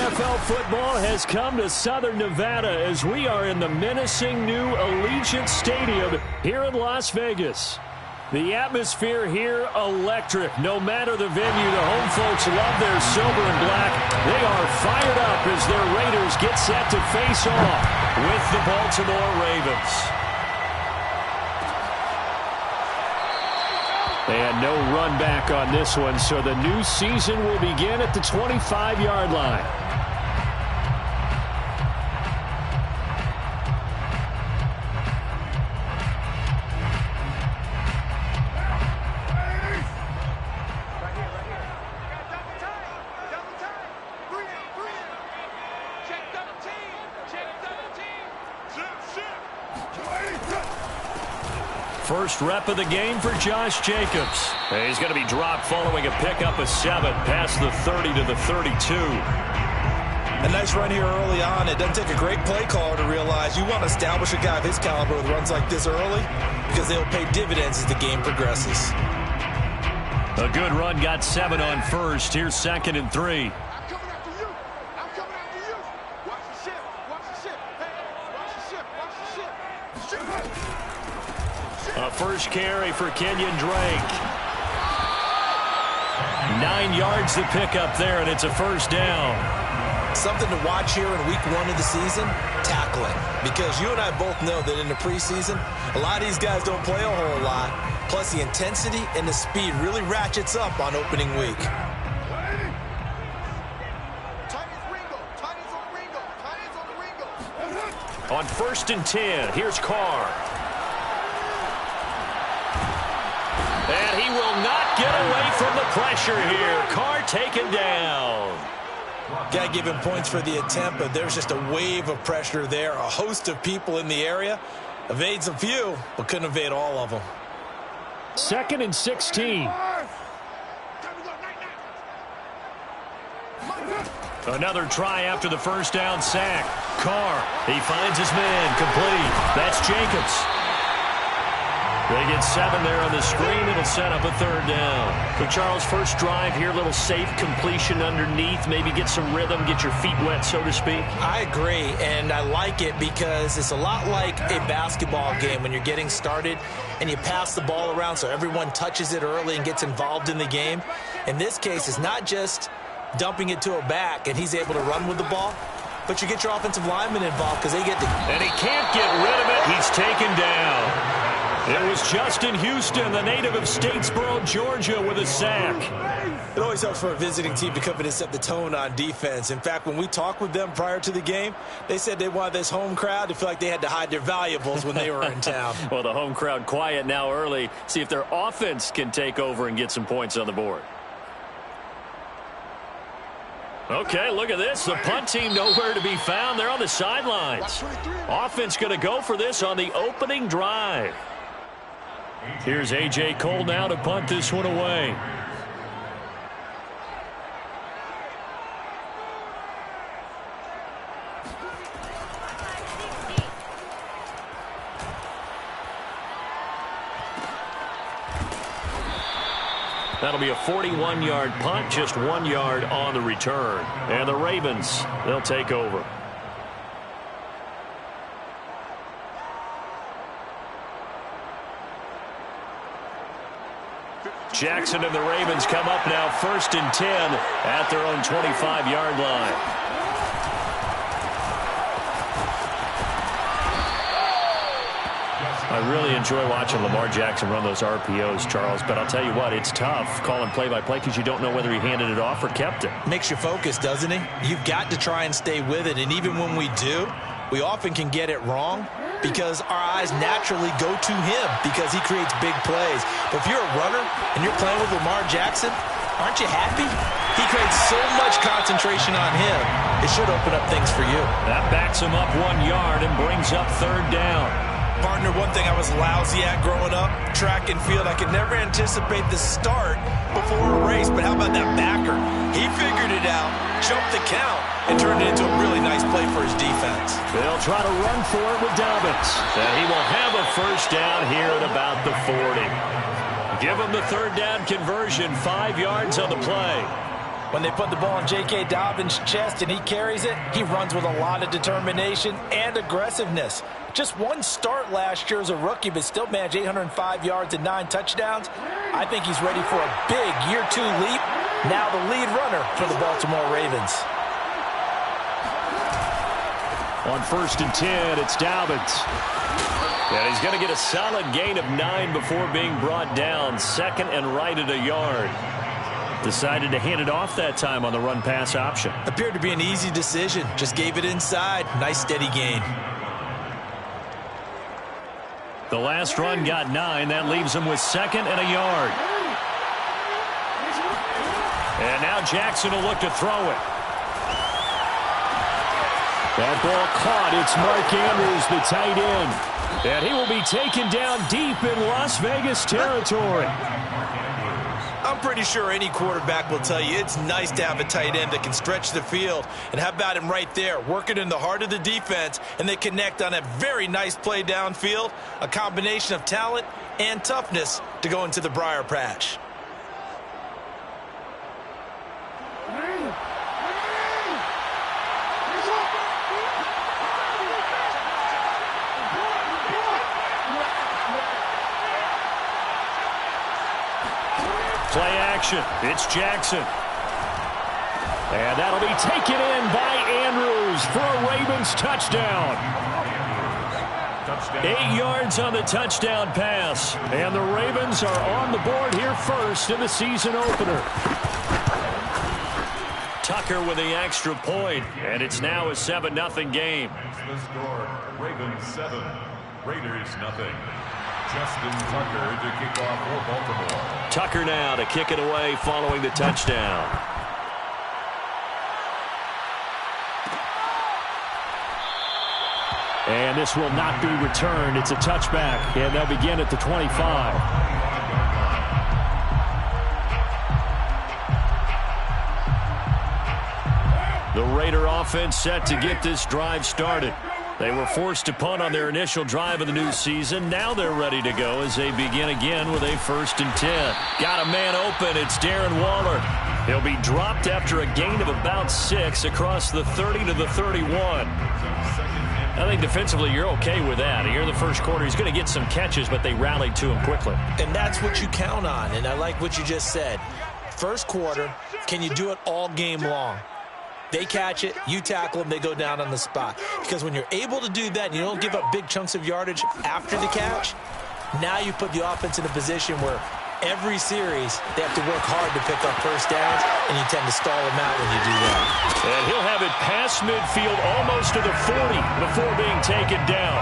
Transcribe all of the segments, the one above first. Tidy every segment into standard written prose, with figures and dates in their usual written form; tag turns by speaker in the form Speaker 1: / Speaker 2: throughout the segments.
Speaker 1: NFL football has come to Southern Nevada as we are in the menacing new Allegiant Stadium here in Las Vegas. The atmosphere here electric. No matter the venue, the home folks love their silver and black. They are fired up as their Raiders get set to face off with the Baltimore Ravens. And no run back on this one, so the new season will begin at the 25-yard line. First rep of the game for Josh Jacobs. He's going to be dropped following a pickup of 7 past the 30 to the 32.
Speaker 2: A nice run here early on. It doesn't take a great play caller to realize you want to establish a guy of his caliber with runs like this early because they'll pay dividends as the game progresses.
Speaker 1: A good run, got 7 on first. Here's 2nd and 3. A first carry for Kenyon Drake. 9 yards to pick up there, and it's a first down.
Speaker 2: Something to watch here in week 1 of the season, tackling. Because you and I both know that in the preseason, a lot of these guys don't play a whole lot. Plus, the intensity and the speed really ratchets up on opening week.
Speaker 1: On 1st and 10, here's Carr. And he will not get away from the pressure here. Carr taken down.
Speaker 2: Got to give him points for the attempt, but there's just a wave of pressure there. A host of people in the area. Evades a few, but couldn't evade all of them.
Speaker 1: 2nd and 16. Another try after the first down sack. Carr, he finds his man, complete. That's Jacobs. They get 7 there on the screen. It'll set up a 3rd down. So, Charles, first drive here, little safe completion underneath. Maybe get some rhythm, get your feet wet, so to speak.
Speaker 2: I agree, and I like it because it's a lot like a basketball game when you're getting started and you pass the ball around so everyone touches it early and gets involved in the game. In this case, it's not just dumping it to a back and he's able to run with the ball, but you get your offensive linemen involved because they get to...
Speaker 1: And he can't get rid of it. He's taken down. It was Justin Houston, the native of Statesboro, Georgia, with a sack.
Speaker 2: It always helps for a visiting team to come in and set the tone on defense. In fact, when we talked with them prior to the game, they said they wanted this home crowd to feel like they had to hide their valuables when they were in town.
Speaker 1: Well, the home crowd quiet now early. See if their offense can take over and get some points on the board. Okay, look at this. The punt team nowhere to be found. They're on the sidelines. Offense going to go for this on the opening drive. Here's A.J. Cole now to punt this one away. That'll be a 41-yard punt, just 1 yard on the return. And the Ravens, they'll take over. Jackson and the Ravens come up now 1st and 10 at their own 25-yard line. I really enjoy watching Lamar Jackson run those RPOs, Charles, but I'll tell you what, it's tough calling play-by-play because you don't know whether he handed it off or kept it.
Speaker 2: Makes you focus, doesn't he? You've got to try and stay with it, and even when we do, we often can get it wrong because our eyes naturally go to him because he creates big plays. But if you're a runner and you're playing with Lamar Jackson, aren't you happy? He creates so much concentration on him, it should open up things for you.
Speaker 1: That backs him up 1 yard and brings up 3rd down.
Speaker 2: Partner, one thing I was lousy at growing up, track and field, I could never anticipate the start before a race, but how about that backer? He figured it out, jumped the count, and turned it into a really nice play for his defense.
Speaker 1: They'll try to run for it with Dobbins. And he will have a first down here at about the 40. Give him the 3rd down conversion, 5 yards on the play.
Speaker 2: When they put the ball in J.K. Dobbins' chest and he carries it, he runs with a lot of determination and aggressiveness. Just one start last year as a rookie, but still managed 805 yards and 9 touchdowns. I think he's ready for a big year 2 leap. Now the lead runner for the Baltimore Ravens.
Speaker 1: On 1st and 10, it's Dobbins. And he's going to get a solid gain of 9 before being brought down. 2nd and right at a yard. Decided to hand it off that time on the run-pass option.
Speaker 2: Appeared to be an easy decision. Just gave it inside. Nice steady gain.
Speaker 1: The last run got 9. That leaves him with 2nd and a yard. And now Jackson will look to throw it. That ball caught. It's Mark Andrews, the tight end. And he will be taken down deep in Las Vegas territory.
Speaker 2: I'm pretty sure any quarterback will tell you it's nice to have a tight end that can stretch the field. And how about him right there, working in the heart of the defense, and they connect on a very nice play downfield, a combination of talent and toughness to go into the briar patch.
Speaker 1: Play action. It's Jackson. And that'll be taken in by Andrews for a Ravens touchdown. 8 yards on the touchdown pass. And the Ravens are on the board here first in the season opener. Tucker with the extra point. And it's now a 7-0 game.
Speaker 3: The score, Ravens 7, Raiders 0. Justin Tucker to kick off for Baltimore.
Speaker 1: Tucker now to kick it away following the touchdown. And this will not be returned. It's a touchback, and they'll begin at the 25. The Raider offense set to get this drive started. They were forced to punt on their initial drive of the new season. Now they're ready to go as they begin again with a 1st and 10. Got a man open. It's Darren Waller. He'll be dropped after a gain of about 6 across the 30 to the 31. I think defensively you're okay with that. Here in the first quarter, he's going to get some catches, but they rallied to him quickly.
Speaker 2: And that's what you count on, and I like what you just said. First quarter, can you do it all game long? They catch it, you tackle them, they go down on the spot. Because when you're able to do that and you don't give up big chunks of yardage after the catch, now you put the offense in a position where every series they have to work hard to pick up first downs, and you tend to stall them out when you do that.
Speaker 1: And he'll have it past midfield almost to the 40 before being taken down.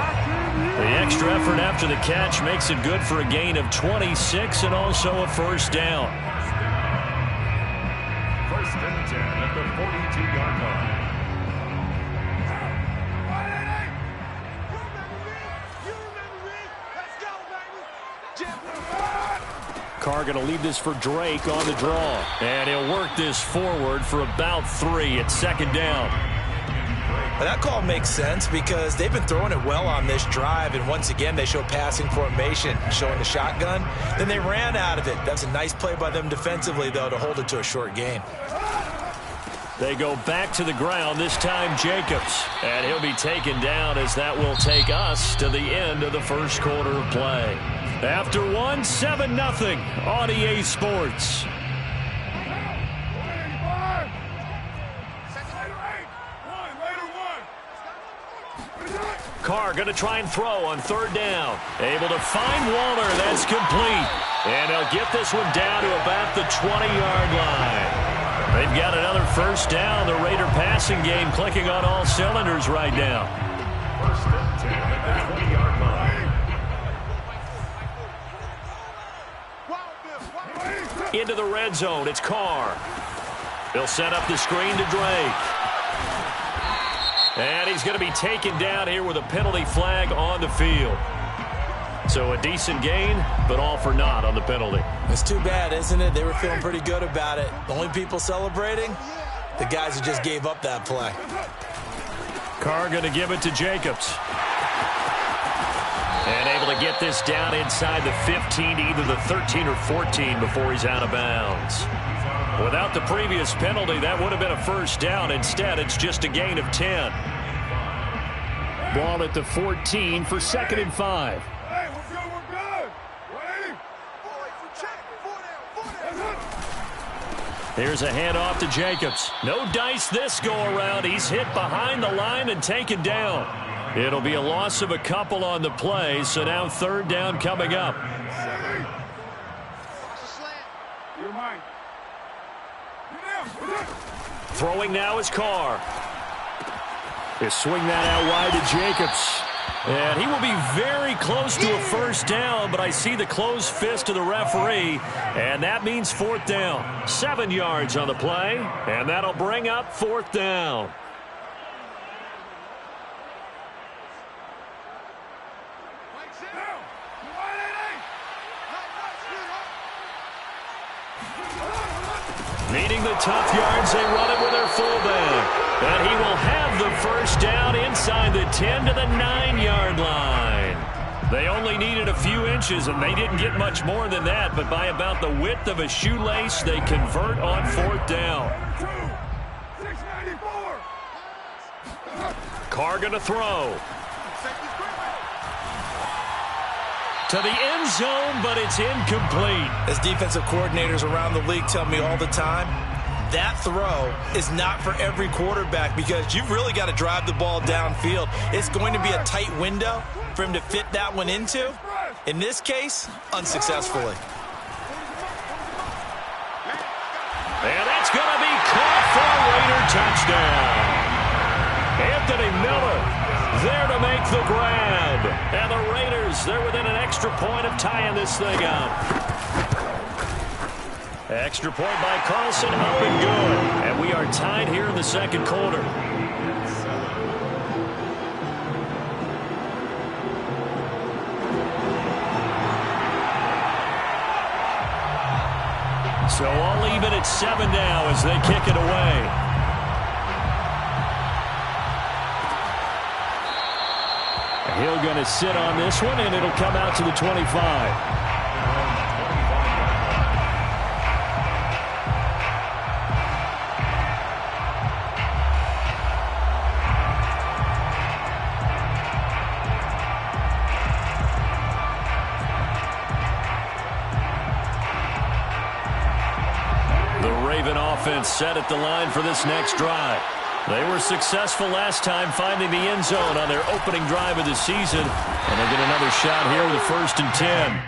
Speaker 1: The extra effort after the catch makes it good for a gain of 26 and also a first down.
Speaker 3: 1st and 10 at the 42-yard line.
Speaker 1: Carr going to leave this for Drake on the draw. And he'll work this forward for about 3 at 2nd down.
Speaker 2: Well, that call makes sense because they've been throwing it well on this drive, and once again they show passing formation, showing the shotgun. Then they ran out of it. That's a nice play by them defensively, though, to hold it to a short gain.
Speaker 1: They go back to the ground, this time Jacobs. And he'll be taken down as that will take us to the end of the first quarter of play. After 7-0 on EA Sports. Carr going to try and throw on 3rd down. Able to find Waller. That's complete. And he'll get this one down to about the 20-yard line. They've got another first down. The Raider passing game clicking on all cylinders right now.
Speaker 3: 1st and 10 at the 20-yard line.
Speaker 1: Into the red zone. It's Carr. They'll set up the screen to Drake. And he's going to be taken down here with a penalty flag on the field. So a decent gain, but all for naught on the penalty.
Speaker 2: It's too bad, isn't it? They were feeling pretty good about it. The only people celebrating, the guys who just gave up that play.
Speaker 1: Carr going to give it to Jacobs. And able to get this down inside the 15 to either the 13 or 14 before he's out of bounds. Without the previous penalty, that would have been a first down. Instead, it's just a gain of 10. Ball at the 14 for 2nd and 5.
Speaker 4: Hey, we're good. Ready?
Speaker 1: Here's a handoff to Jacobs. No dice this go-around. He's hit behind the line and taken down. It'll be a loss of a couple on the play, so now 3rd down coming up.
Speaker 4: You're mine.
Speaker 1: Throwing now is Carr. They swing that out wide to Jacobs. And he will be very close to a first down, but I see the closed fist of the referee, and that means 4th down. 7 yards on the play, and that'll bring up 4th down. Needing the tough yards, they run it with their fullback. And he will have the first down inside the 10 to the 9-yard line. They only needed a few inches, and they didn't get much more than that. But by about the width of a shoelace, they convert on 4th down.
Speaker 4: 694.
Speaker 1: Carr going to throw. To the end zone, but it's incomplete.
Speaker 2: As defensive coordinators around the league tell me all the time, that throw is not for every quarterback because you've really got to drive the ball downfield. It's going to be a tight window for him to fit that one into. In this case, unsuccessfully.
Speaker 1: And that's going to be caught for a Raider touchdown. Anthony Miller there to make the grab. And the Raiders, they're within an extra point of tying this thing up. Extra point by Carlson, up and good. And we are tied here in the 2nd quarter. So all even at 7 now as they kick it away. Hill going to sit on this one, and it'll come out to the 25. Offense set at the line for this next drive. They were successful last time finding the end zone on their opening drive of the season, and they get another shot here with a 1st and 10.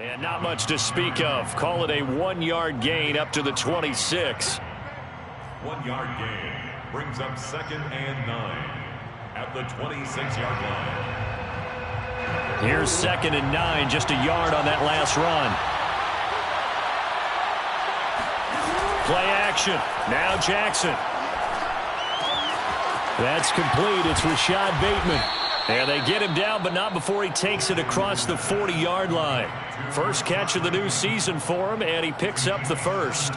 Speaker 1: And not much to speak of. Call it a 1-yard gain up to the 26.
Speaker 3: 1-yard gain brings up 2nd and 9 at the 26-yard line.
Speaker 1: Here's 2nd and 9, just a yard on that last run. Play action. Now Jackson. That's complete. It's Rashad Bateman. And they get him down, but not before he takes it across the 40-yard line. First catch of the new season for him, and he picks up the first.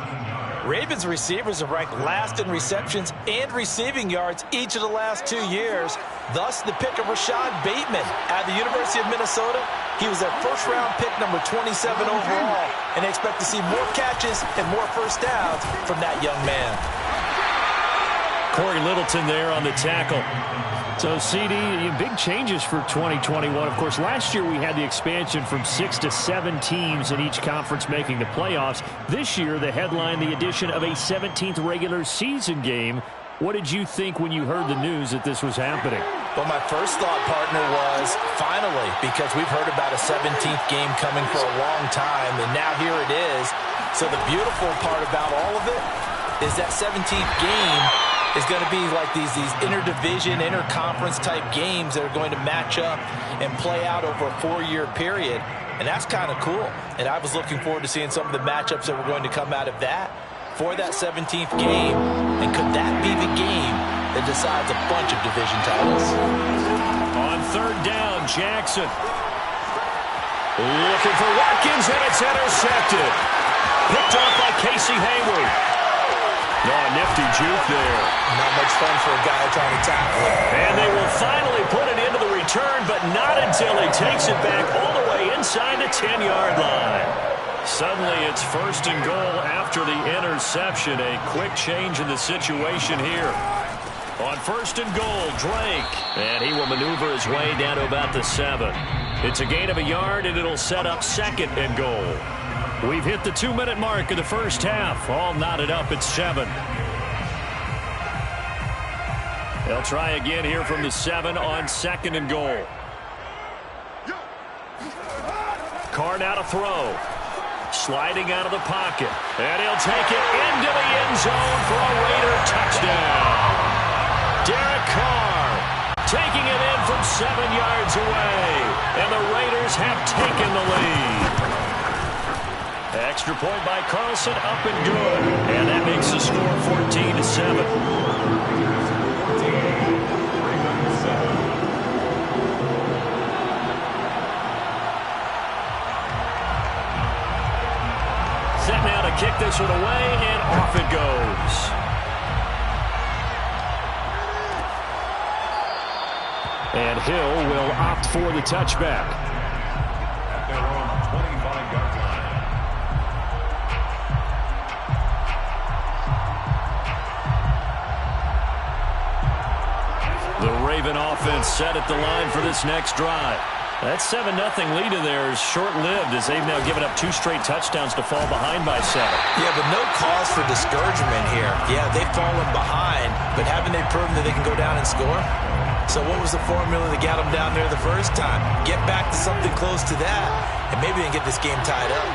Speaker 2: Ravens receivers are ranked last in receptions and receiving yards each of the last 2 years. Thus, the pick of Rashad Bateman at the University of Minnesota. He was their first-round pick, number 27 overall, and they expect to see more catches and more first downs from that young man.
Speaker 1: Corey Littleton there on the tackle. So, CD, big changes for 2021. Of course, last year we had the expansion from 6 to 7 teams in each conference making the playoffs. This year, the headline, the addition of a 17th regular season game. What did you think when you heard the news that this was happening?
Speaker 2: Well, my first thought, partner, was finally, because we've heard about a 17th game coming for a long time, and now here it is. So the beautiful part about all of it is that 17th game is going to be like these interdivision, interconference type games that are going to match up and play out over a 4-year period. And that's kind of cool. And I was looking forward to seeing some of the matchups that were going to come out of that for that 17th game. And could that be the game that decides a bunch of division titles?
Speaker 1: On third down, Jackson. Looking for Watkins, and it's intercepted. Picked off by Casey Hayward. Oh, nifty juke there.
Speaker 2: Not much fun for a guy trying to tackle it.
Speaker 1: And they will finally put it into the return, but not until he takes it back all the way inside the 10-yard line. Suddenly it's first and goal after the interception. A quick change in the situation here. On first and goal, Drake. And he will maneuver his way down to about the 7. It's a gain of a yard, and it'll set up second and goal. We've hit the 2-minute mark in the first half. All knotted up at 7. They'll try again here from the 7 on second and goal. Carr now to throw. Sliding out of the pocket. And he'll take it into the end zone for a Raider touchdown. Derek Carr taking it in from 7 yards away. And the Raiders have taken the lead. Extra point by Carlson, up and good. And that makes the score 14-7. Set now to kick this one away, and off it goes. And Hill will opt for the touchback.
Speaker 3: At their own 25-yard line.
Speaker 1: The Raven offense set at the line for this next drive. That 7-0 lead in there is short-lived as they've now given up 2 straight touchdowns to fall behind by 7.
Speaker 2: Yeah, but no cause for discouragement here. Yeah, they've fallen behind, but haven't they proven that they can go down and score? So what was the formula that got them down there the first time? Get back to something close to that, and maybe they can get this game tied up.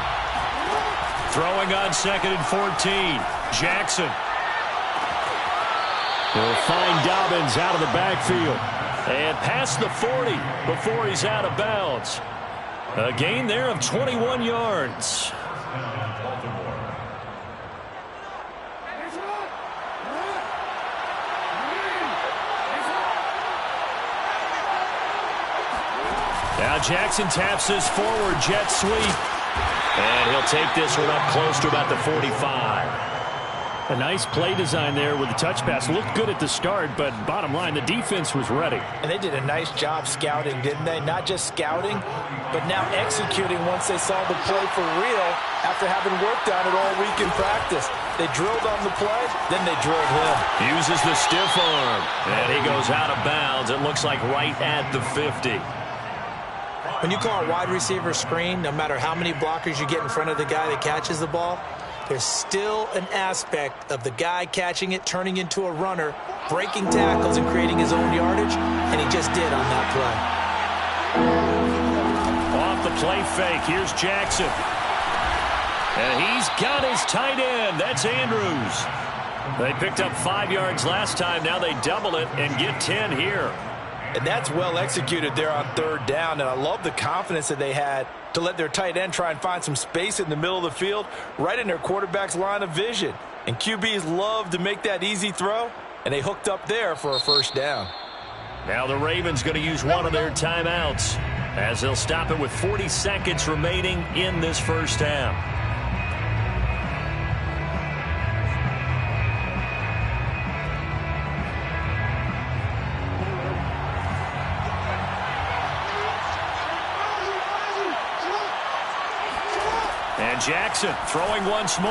Speaker 1: Throwing on second and 14. Jackson. He'll find Dobbins out of the backfield. And past the 40 before he's out of bounds. A gain there of 21 yards. Now Jackson taps his forward jet sweep. And he'll take this one up close to about the 45. A nice play design there with the touch pass. Looked good at the start, but bottom line, the defense was ready.
Speaker 2: And they did a nice job scouting, didn't they? Not just scouting, but now executing once they saw the play for real after having worked on it all week in practice. They drilled on the play, then they drilled him.
Speaker 1: Uses the stiff arm, and he goes out of bounds. It looks like right at the 50.
Speaker 2: When you call a wide receiver screen, no matter how many blockers you get in front of the guy that catches the ball, there's still an aspect of the guy catching it, turning into a runner, breaking tackles and creating his own yardage, and he just did on that play.
Speaker 1: Off the play fake, here's Jackson. And he's got his tight end. That's Andrews. They picked up 5 yards last time. Now they double it and get 10 here.
Speaker 2: And that's well executed there on third down, and I love the confidence that they had to let their tight end try and find some space in the middle of the field, right in their quarterback's line of vision. And QBs love to make that easy throw, and they hooked up there for a first down.
Speaker 1: Now the Ravens going to use one of their timeouts as they'll stop it with 40 seconds remaining in this first half. And Jackson throwing once more.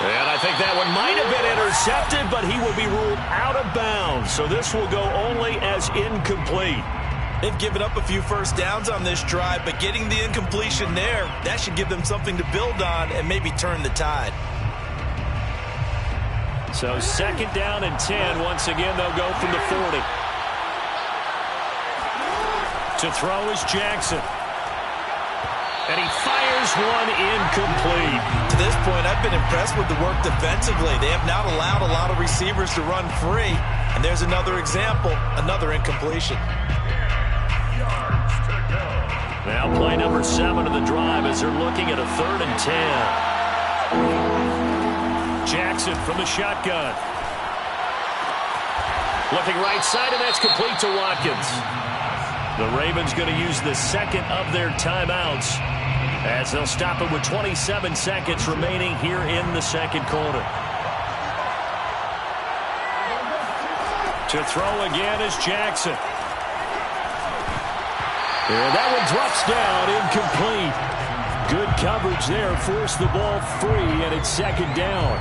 Speaker 1: And I think that one might have been intercepted, but he will be ruled out of bounds. So this will go only as incomplete.
Speaker 2: They've given up a few first downs on this drive, but getting the incompletion there, that should give them something to build on and maybe turn the tide.
Speaker 1: So second down and 10. Once again, they'll go from the 40. To throw is Jackson. And he fires one incomplete.
Speaker 2: To this point, I've been impressed with the work defensively. They have not allowed a lot of receivers to run free. And there's another example, another incompletion.
Speaker 3: Yards to go.
Speaker 1: Now play number 7 of the drive as they're looking at a 3rd and 10. Jackson from the shotgun. Looking right side, and that's complete to Watkins. The Ravens going to use the second of their timeouts as they'll stop it with 27 seconds remaining here in the second quarter. To throw again is Jackson. And that one drops down, incomplete. Good coverage there, forced the ball free, and it's second down.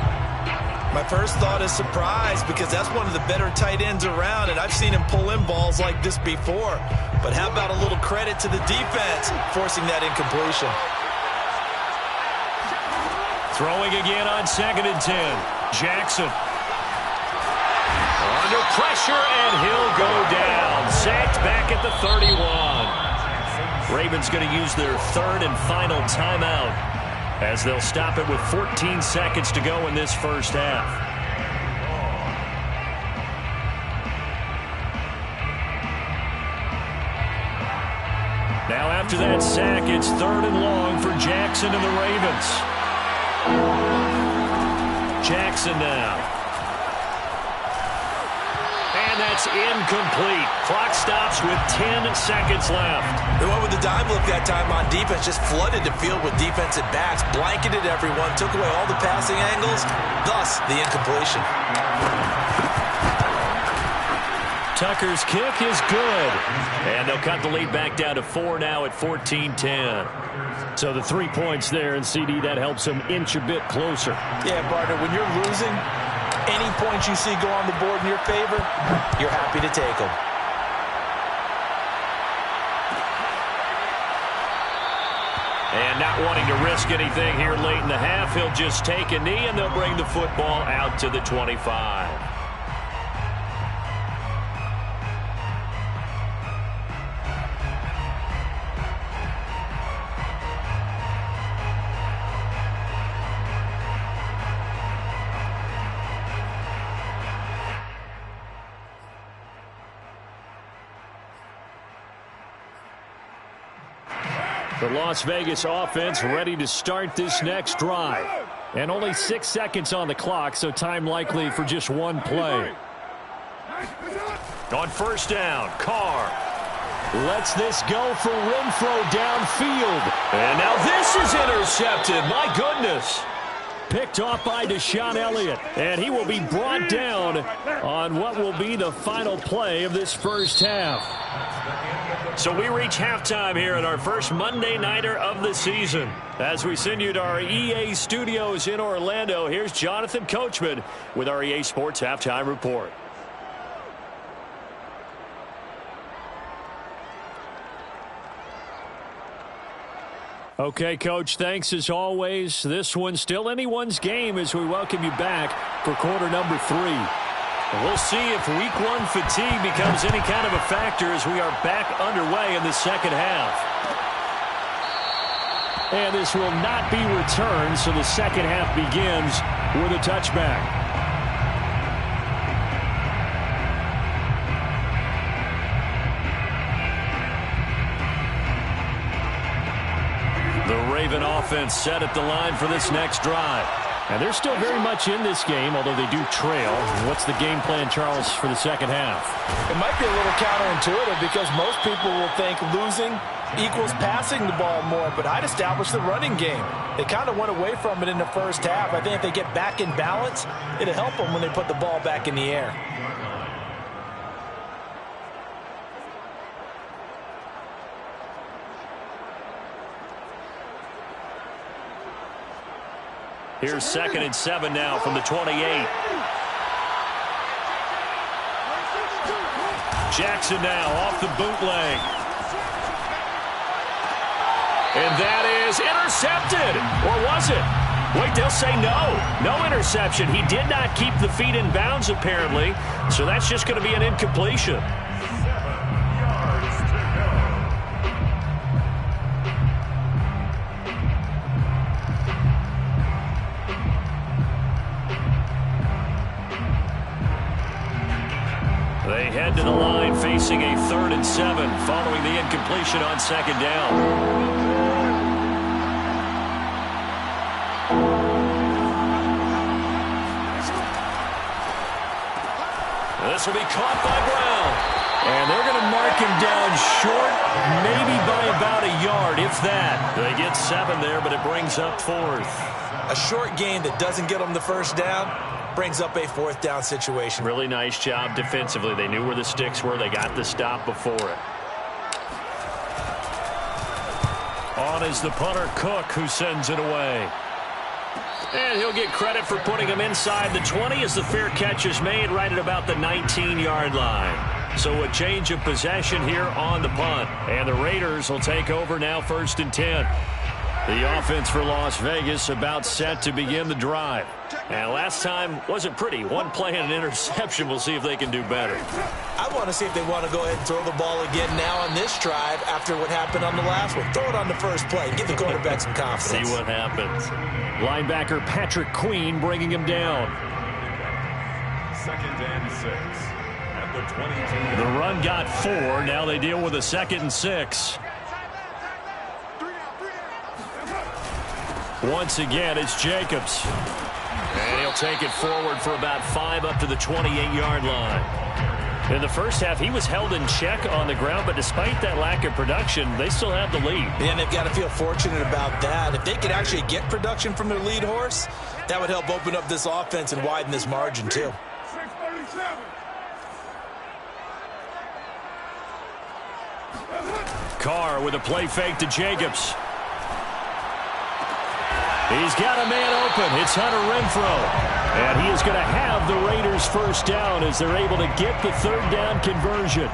Speaker 2: My first thought is surprise because that's one of the better tight ends around, and I've seen him pull in balls like this before. But how about a little credit to the defense forcing that incompletion?
Speaker 1: Throwing again on 2nd and 10. Jackson. Under pressure, and he'll go down. Sacked back at the 31. Ravens going to use their 3rd and final timeout as they'll stop it with 14 seconds to go in this first half. Now after that sack, it's 3rd and long for Jackson and the Ravens. Jackson now. And that's incomplete. Clock stops with 10 seconds left.
Speaker 2: They went with the dime look that time on defense, just flooded the field with defensive backs, blanketed everyone, took away all the passing angles, thus the incompletion.
Speaker 1: Tucker's kick is good. And they'll cut the lead back down to 4 now at 14-10. So the 3 points there, and CD, that helps them inch a bit closer.
Speaker 2: Yeah, partner, when you're losing, any points you see go on the board in your favor, you're happy to take them.
Speaker 1: And not wanting to risk anything here late in the half, he'll just take a knee, and they'll bring the football out to the 25. The Las Vegas offense ready to start this next drive. And only 6 seconds on the clock, so time likely for just one play. On first down, Carr lets this go for Renfro downfield. And now this is intercepted. My goodness. Picked off by Deshaun Elliott. And he will be brought down on what will be the final play of this first half. So we reach halftime here at our first Monday Nighter of the season. As we send you to our EA studios in Orlando, here's Jonathan Coachman with our EA Sports Halftime Report. Okay, Coach, thanks as always. This one's still anyone's game as we welcome you back for quarter number 3. We'll see if week 1 fatigue becomes any kind of a factor as we are back underway in the second half. And this will not be returned, so the second half begins with a touchback. The Raven offense set at the line for this next drive. And they're still very much in this game, although they do trail. What's the game plan, Charles, for the second half?
Speaker 2: It might be a little counterintuitive because most people will think losing equals passing the ball more, but I'd establish the running game. They kind of went away from it in the first half. I think if they get back in balance, it'll help them when they put the ball back in the air.
Speaker 1: Here's 2nd and 7 now from the 28. Jackson now off the bootleg. And that is intercepted. Or was it? Wait, they'll say no. No interception. He did not keep the feet in bounds, apparently. So that's just going to be an incompletion. They head to the line facing a 3rd and 7 following the incompletion on 2nd down. This will be caught by Brown. And they're going to mark him down short, maybe by about a yard, if that. They get 7 there, but it brings up 4th.
Speaker 2: A short gain that doesn't get them the 1st down brings up a 4th down situation.
Speaker 1: Really nice job defensively. They knew where the sticks were. They got the stop before it. On is the punter, Cook, who sends it away. And he'll get credit for putting him inside the 20 as the fair catch is made right at about the 19-yard line. So a change of possession here on the punt. And the Raiders will take over now 1st and 10. The offense for Las Vegas about set to begin the drive. And last time wasn't pretty. One play and an interception. We'll see if they can do better.
Speaker 2: I want to see if they want to go ahead and throw the ball again now on this drive after what happened on the last one. Throw it on the first play. Give the quarterback some confidence.
Speaker 1: See what happens. Linebacker Patrick Queen bringing him down.
Speaker 3: 2nd and 6 at the 22.
Speaker 1: The run got 4. Now they deal with a 2nd and 6. Once again, it's Jacobs. And he'll take it forward for about 5 up to the 28-yard line. In the first half, he was held in check on the ground, but despite that lack of production, they still have the lead.
Speaker 2: And they've got to feel fortunate about that. If they could actually get production from their lead horse, that would help open up this offense and widen this margin, too.
Speaker 4: 637.
Speaker 1: Carr with a play fake to Jacobs. He's got a man open. It's Hunter Renfrow. And he is going to have the Raiders 1st down as they're able to get the 3rd down conversion.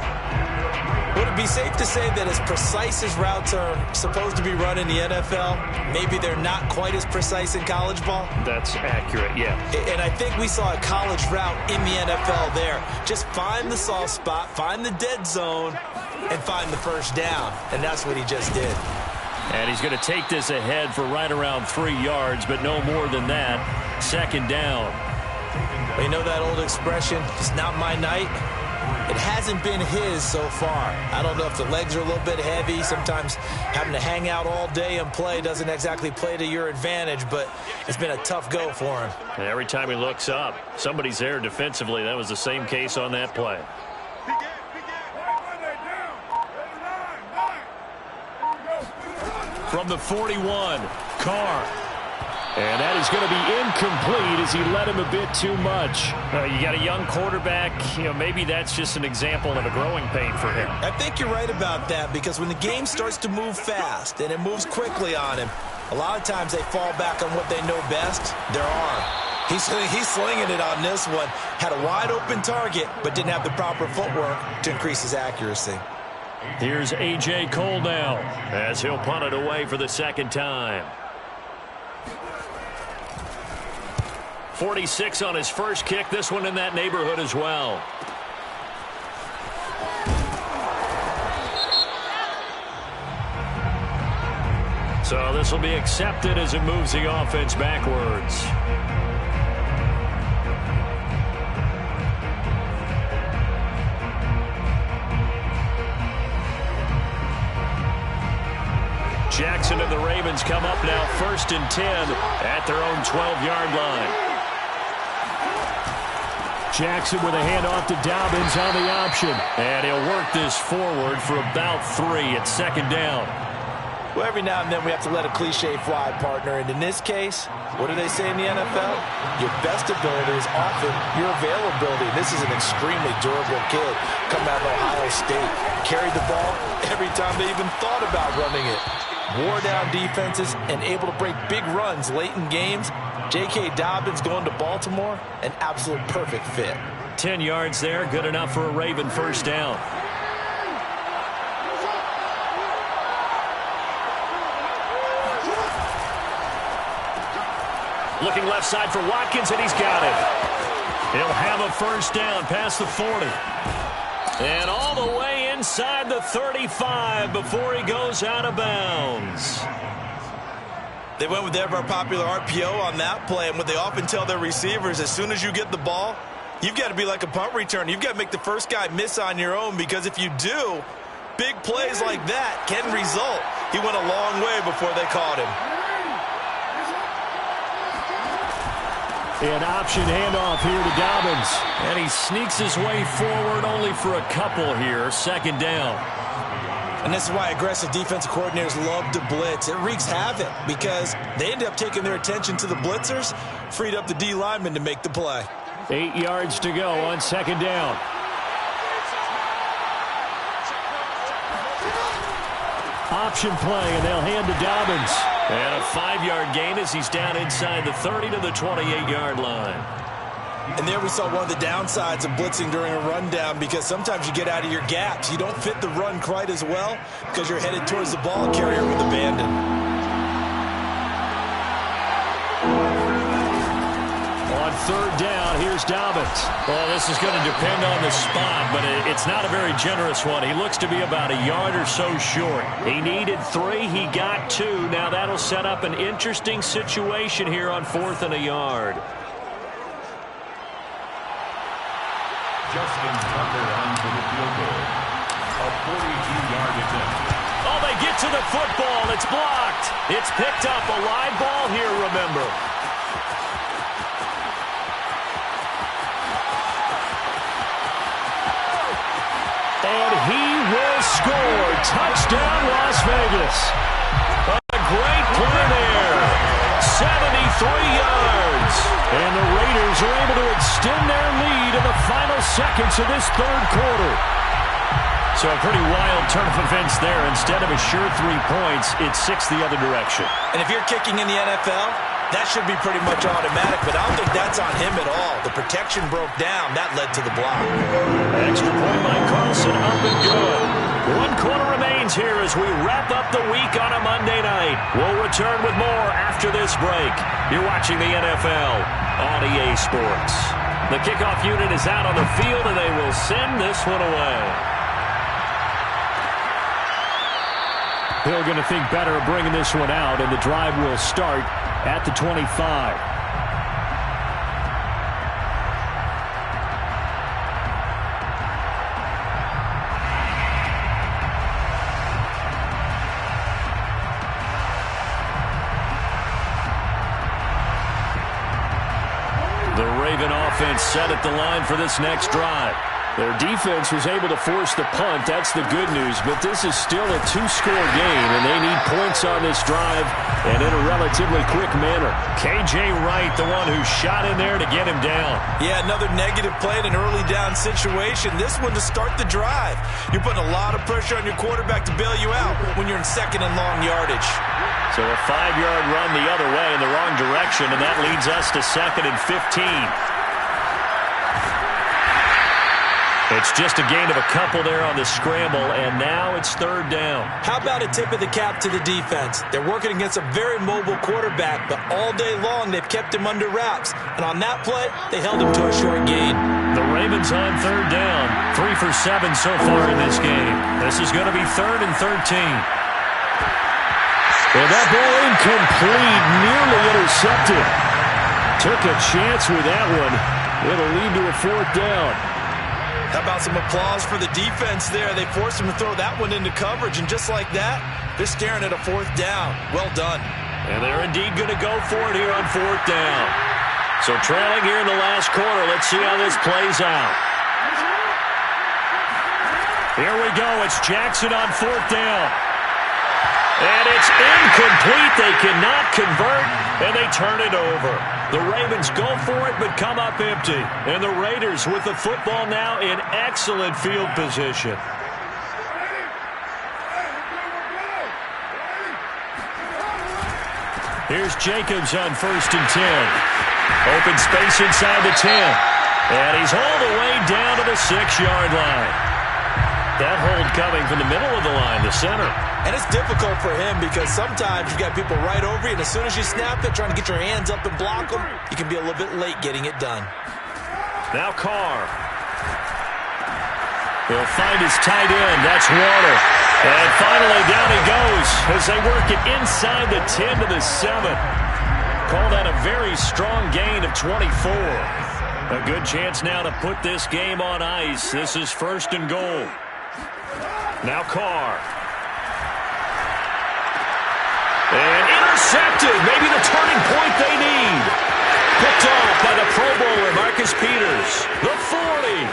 Speaker 2: Would it be safe to say that as precise as routes are supposed to be run in the NFL, maybe they're not quite as precise in college ball?
Speaker 1: That's accurate, yeah.
Speaker 2: And I think we saw a college route in the NFL there. Just find the soft spot, find the dead zone, and find the 1st down. And that's what he just did.
Speaker 1: And he's going to take this ahead for right around 3 yards, but no more than that. 2nd down.
Speaker 2: Well, you know that old expression, it's not my night? It hasn't been his so far. I don't know if the legs are a little bit heavy. Sometimes having to hang out all day and play doesn't exactly play to your advantage, but it's been a tough go for him.
Speaker 1: And every time he looks up, somebody's there defensively. That was the same case on that play. From the 41, Carr. And that is going to be incomplete as he led him a bit too much. You got a young quarterback. Maybe that's just an example of a growing pain for him.
Speaker 2: I think you're right about that, because when the game starts to move fast and it moves quickly on him, a lot of times they fall back on what they know best, their arm. He's slinging it on this one. Had a wide open target, but didn't have the proper footwork to increase his accuracy.
Speaker 1: Here's A.J. Cole now as he'll punt it away for the 2nd time. 46 on his first kick. This one in that neighborhood as well. So this will be accepted as it moves the offense backwards. Jackson and the Ravens come up now 1st and 10 at their own 12-yard line. Jackson with a handoff to Dobbins on the option. And he'll work this forward for about 3 at 2nd down.
Speaker 2: Well, every now and then we have to let a cliche fly, partner. And in this case, what do they say in the NFL? Your best ability is often your availability. And this is an extremely durable kid coming out of Ohio State. Carried the ball every time they even thought about running it. Wore down defenses and able to break big runs late in games. J.K. Dobbins going to Baltimore, an absolute perfect fit.
Speaker 1: 10 yards there, good enough for a Raven 1st down. Looking left side for Watkins, and he's got it. He'll have a 1st down past the 40. And all the way inside the 35 before he goes out of bounds.
Speaker 2: They went with their popular RPO on that play, and what they often tell their receivers, as soon as you get the ball, You've got to be like a punt return. You've got to make the first guy miss on your own, because if you do, big plays like that can result. He went a long way before they caught him.
Speaker 1: An option handoff here to Dobbins. And he sneaks his way forward only for a couple here. Second down.
Speaker 2: And this is why aggressive defensive coordinators love to blitz. It wreaks havoc because they end up taking their attention to the blitzers, freed up the D lineman to make the play.
Speaker 1: 8 yards to go on second down. Option play, and they'll hand to Dobbins. And a 5-yard gain as he's down inside the 30 to the 28-yard line.
Speaker 2: And there we saw one of the downsides of blitzing during a rundown, because sometimes you get out of your gaps. You don't fit the run quite as well because you're headed towards the ball carrier with abandon.
Speaker 1: On third down, here's Dobbins. Well, this is going to depend on the spot, but it's not a very generous one. He looks to be about a yard or so short. He needed 3. He got 2. Now that'll set up an interesting situation here on 4th and a yard.
Speaker 3: Justin Tucker on for the field goal. A 42-yard attempt.
Speaker 1: Oh, they get to the football. It's blocked. It's picked up. A live ball here, remember. And he will score. Touchdown, Las Vegas. A great play there. 73 yards. And the Raiders are able to extend their lead in the final seconds of this third quarter. So a pretty wild turn of events there. Instead of a sure 3 points, it's 6 the other direction.
Speaker 2: And if you're kicking in the NFL, that should be pretty much automatic, but I don't think that's on him at all. The protection broke down. That led to the block.
Speaker 1: Extra point by Carlson, up and good. 1 quarter remains here as we wrap up the week on a Monday night. We'll return with more after this break. You're watching the NFL on EA Sports. The kickoff unit is out on the field, and they will send this one away. They're going to think better of bringing this one out, and the drive will start at the 25. The Raven offense set at the line for this next drive. Their defense was able to force the punt. That's the good news. But this is still a 2-score game, and they need points on this drive and in a relatively quick manner. K.J. Wright, the one who shot in there to get him down.
Speaker 2: Yeah, another negative play in an early down situation. This one to start the drive. You're putting a lot of pressure on your quarterback to bail you out when you're in second and long yardage.
Speaker 1: So a 5-yard run the other way in the wrong direction, and that leads us to 2nd and 15. It's just a gain of a couple there on the scramble, and now it's 3rd down.
Speaker 2: How about a tip of the cap to the defense? They're working against a very mobile quarterback, but all day long they've kept him under wraps. And on that play, they held him to a short gain.
Speaker 1: The Ravens on 3rd down. 3 for 7 so far in this game. This is going to be 3rd and 13. Well, that ball incomplete, nearly intercepted. Took a chance with that one. It'll lead to a 4th down.
Speaker 2: How about some applause for the defense there? They forced him to throw that one into coverage, and just like that, they're staring at a 4th down. Well done.
Speaker 1: And they're indeed going to go for it here on 4th down. So trailing here in the last quarter. Let's see how this plays out. Here we go. It's Jackson on 4th down. And it's incomplete. They cannot convert, and they turn it over. The Ravens go for it, but come up empty. And the Raiders with the football now in excellent field position. Here's Jacobs on 1st and 10. Open space inside the 10. And he's all the way down to the 6-yard line. That hold coming from the middle of the line, the center.
Speaker 2: And it's difficult for him because sometimes you've got people right over you, and as soon as you snap it, trying to get your hands up and block them, you can be a little bit late getting it done.
Speaker 1: Now Carr. He'll find his tight end. That's Warner. And finally down he goes as they work it inside the 10 to the 7. Call that a very strong gain of 24. A good chance now to put this game on ice. This is 1st and goal. Now Carr. And intercepted. Maybe the turning point they need. Picked off by the Pro Bowler, Marcus Peters. The 40.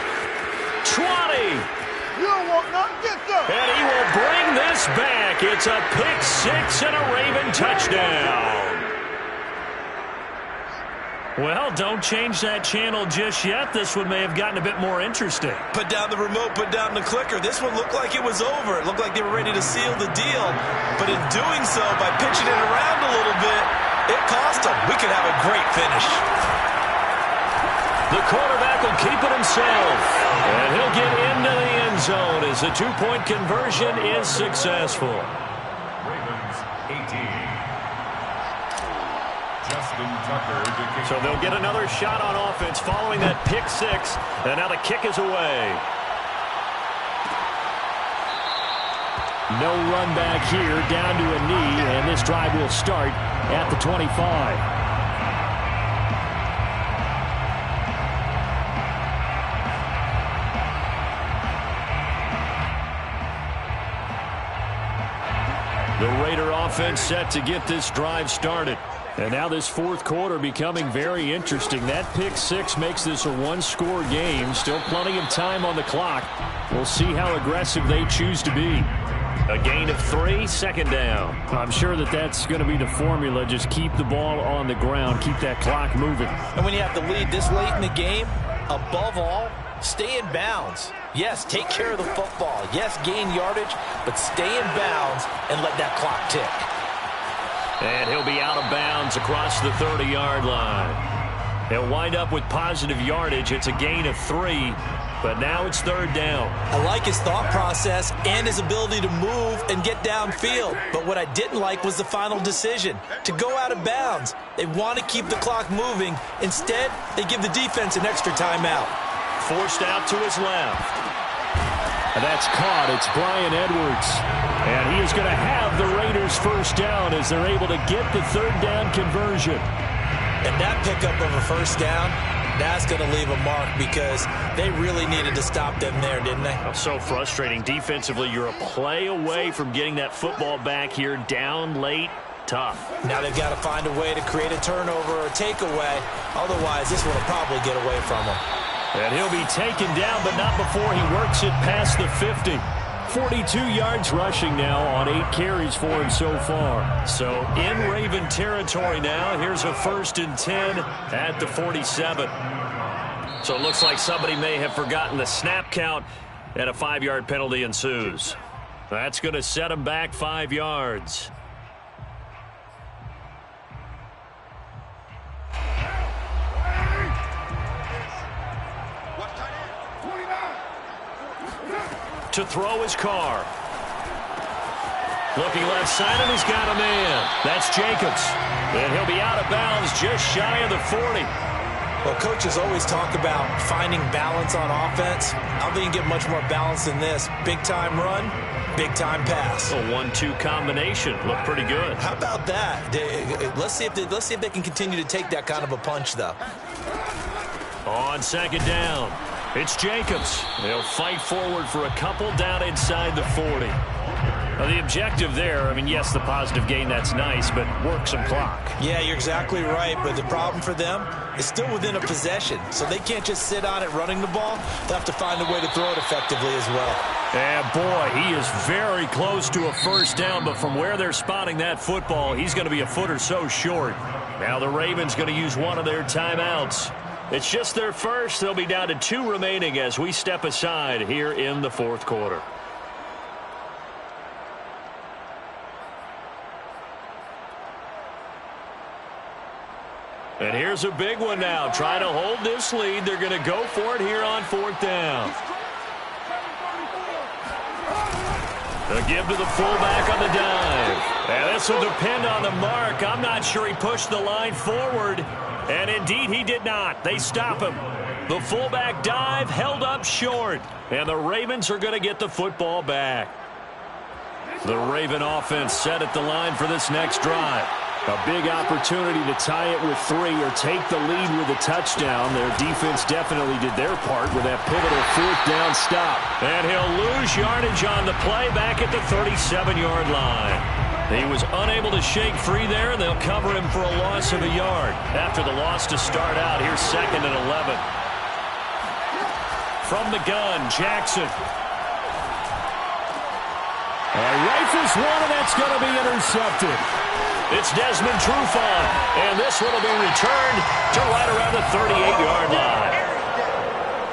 Speaker 1: 20.
Speaker 4: You don't want nothing, get there.
Speaker 1: And he will bring this back. It's a pick six and a Raven touchdown. Well, don't change that channel just yet. This one may have gotten a bit more interesting.
Speaker 2: Put down the remote, put down the clicker. This one looked like it was over. It looked like they were ready to seal the deal. But in doing so, by pitching it around a little bit, it cost them. We could have a great finish.
Speaker 1: The quarterback will keep it himself. And he'll get into the end zone as the two-point conversion is successful.
Speaker 3: Ravens 18. Justin Tucker to kick.
Speaker 1: So they'll get another shot on offense following that pick six. And now the kick is away. No run back here, down to a knee, and this drive will start at the 25. The Raider offense set to get this drive started. And now this fourth quarter becoming very interesting. That pick six makes this a one-score game. Still plenty of time on the clock. We'll see how aggressive they choose to be. A gain of 3, 2nd down. I'm sure that's going to be the formula. Just keep the ball on the ground. Keep that clock moving.
Speaker 2: And when you have to lead this late in the game, above all, stay in bounds. Yes, take care of the football. Yes, gain yardage, but stay in bounds and let that clock tick.
Speaker 1: And he'll be out of bounds across the 30-yard line. He'll wind up with positive yardage. It's a gain of 3, but now it's 3rd down.
Speaker 2: I like his thought process and his ability to move and get downfield. But what I didn't like was the final decision, to go out of bounds. They want to keep the clock moving. Instead, they give the defense an extra timeout.
Speaker 1: Forced out to his left. And that's caught. It's Brian Edwards. And he is going to have the Raiders first down as they're able to get the 3rd down conversion.
Speaker 2: And that pickup of a first down, that's going to leave a mark because they really needed to stop them there, didn't they?
Speaker 1: So frustrating. Defensively, you're a play away from getting that football back here down late. Tough.
Speaker 2: Now they've got to find a way to create a turnover or a takeaway. Otherwise, this one will probably get away from them.
Speaker 1: And he'll be taken down, but not before he works it past the 50. 42 yards rushing now on 8 carries for him so far. So in Raven territory now. Here's a 1st and 10 at the 47. So it looks like somebody may have forgotten the snap count, and a 5-yard penalty ensues. That's going to set him back 5 yards. To throw his Carr. Looking left side, and he's got a man. That's Jacobs. And he'll be out of bounds just shy of the 40.
Speaker 2: Well, coaches always talk about finding balance on offense. I don't think you can get much more balance than this. Big-time run, big-time pass.
Speaker 1: A 1-2 combination. Looked pretty good.
Speaker 2: How about that? Let's see if they can continue to take that kind of a punch, though.
Speaker 1: On 2nd down, it's Jacobs. They'll fight forward for a couple down inside the 40. Now, the objective there, I mean, yes, the positive gain, that's nice, but work some clock.
Speaker 2: Yeah, you're exactly right, but the problem for them is still within a possession, so they can't just sit on it running the ball. They'll have to find a way to throw it effectively as well.
Speaker 1: And, boy, he is very close to a first down, but from where they're spotting that football, he's going to be a foot or so short. Now the Ravens going to use one of their timeouts. It's just their first. They'll be down to 2 remaining as we step aside here in the 4th quarter. And here's a big one now. Trying to hold this lead. They're going to go for it here on 4th down. A give to the fullback on the dive. And this will depend on the mark. I'm not sure he pushed the line forward. And indeed he did not. They stop him. The fullback dive held up short. And the Ravens are going to get the football back. The Raven offense set at the line for this next drive. A big opportunity to tie it with 3 or take the lead with a touchdown. Their defense definitely did their part with that pivotal 4th down stop. And he'll lose yardage on the play back at the 37-yard line. He was unable to shake free there, and they'll cover him for a loss of a yard. After the loss to start out, here's 2nd and 11. From the gun, Jackson. Rifles one, and that's going to be intercepted. It's Desmond Trufant, and this one will be returned to right around the 38-yard line.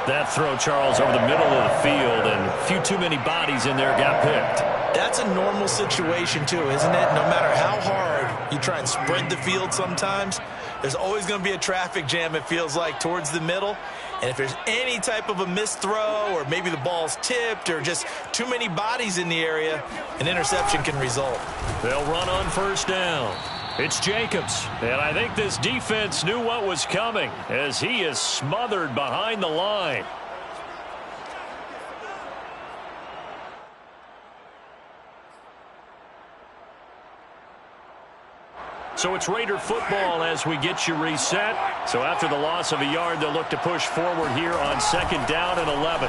Speaker 1: That throw, Charles, over the middle of the field, and a few too many bodies in there got picked.
Speaker 2: That's a normal situation, too, isn't it? No matter how hard you try and spread the field sometimes, there's always going to be a traffic jam, it feels like, towards the middle. And if there's any type of a missed throw or maybe the ball's tipped or just too many bodies in the area, an interception can result.
Speaker 1: They'll run on 1st down. It's Jacobs. And I think this defense knew what was coming as he is smothered behind the line. So it's Raider football as we get you reset. So after the loss of a yard, they'll look to push forward here on 2nd down and 11.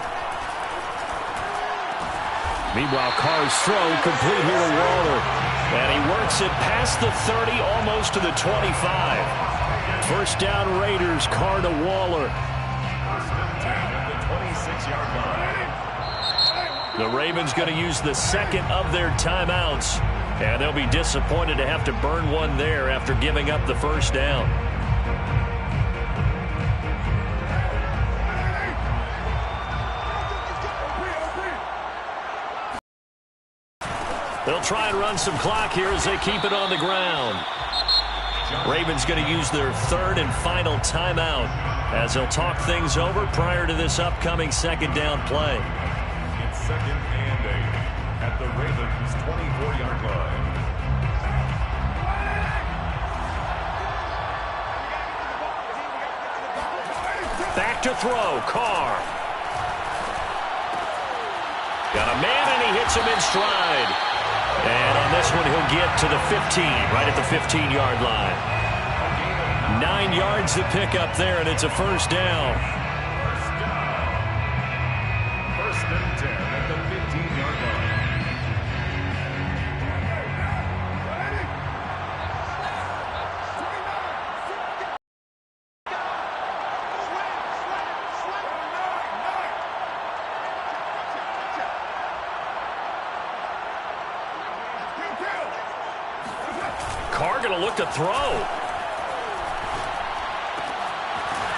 Speaker 1: Meanwhile, Carr's throw complete here to Waller. And he works it past the 30, almost to the 25. 1st down Raiders, Carr to Waller. The Ravens going to use the 2nd of their timeouts. And they'll be disappointed to have to burn one there after giving up the 1st down. They'll try and run some clock here as they keep it on the ground. Ravens going to use their 3rd and final timeout as they'll talk things over prior to this upcoming 2nd down play.
Speaker 3: It's 2nd and 8 at the Ravens' 24-yard line.
Speaker 1: Back to throw, Carr. Got a man, and he hits him in stride. And on this one, he'll get to the 15, right at the 15-yard line. 9 yards to pick up there, and it's a 1st down.
Speaker 3: 1st and 10 at the 15-yard line.
Speaker 1: Carr going to look to throw.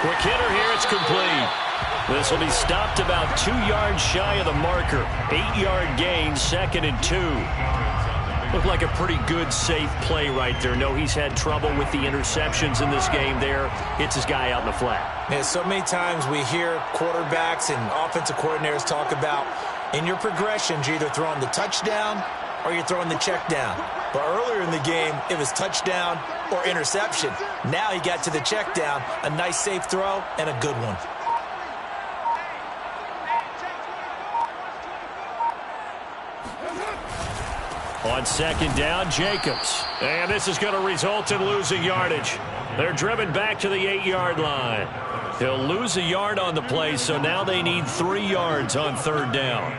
Speaker 1: Quick hitter here, it's complete. This will be stopped about 2 yards shy of the marker. 8-yard gain, 2nd and 2. Looked like a pretty good, safe play right there. No, he's had trouble with the interceptions in this game there. Hits his guy out in the flat.
Speaker 2: Yeah, so many times we hear quarterbacks and offensive coordinators talk about in your progressions, you're either throwing the touchdown or you're throwing the check down. But earlier in the game, it was touchdown or interception. Now he got to the check down, a nice safe throw, and a good one.
Speaker 1: On 2nd down, Jacobs. And this is going to result in losing yardage. They're driven back to the 8-yard line. He'll lose a yard on the play, so now they need 3 yards on 3rd down.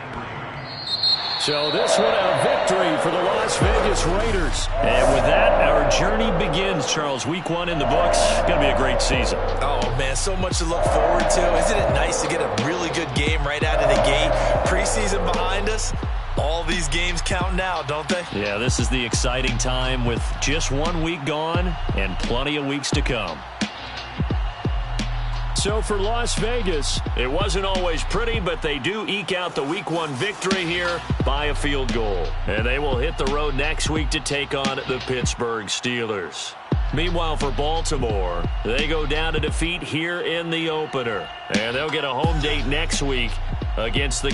Speaker 1: So this one a victory for the Las Vegas Raiders. And with that, our journey begins, Charles. Week 1 in the books. Going to be a great season.
Speaker 2: Oh, man, so much to look forward to. Isn't it nice to get a really good game right out of the gate? Preseason behind us. All these games count now, don't they?
Speaker 1: Yeah, this is the exciting time with just 1 week gone and plenty of weeks to come. So for Las Vegas, it wasn't always pretty, but they do eke out the Week 1 victory here by a field goal. And they will hit the road next week to take on the Pittsburgh Steelers. Meanwhile, for Baltimore, they go down to defeat here in the opener. And they'll get a home date next week against the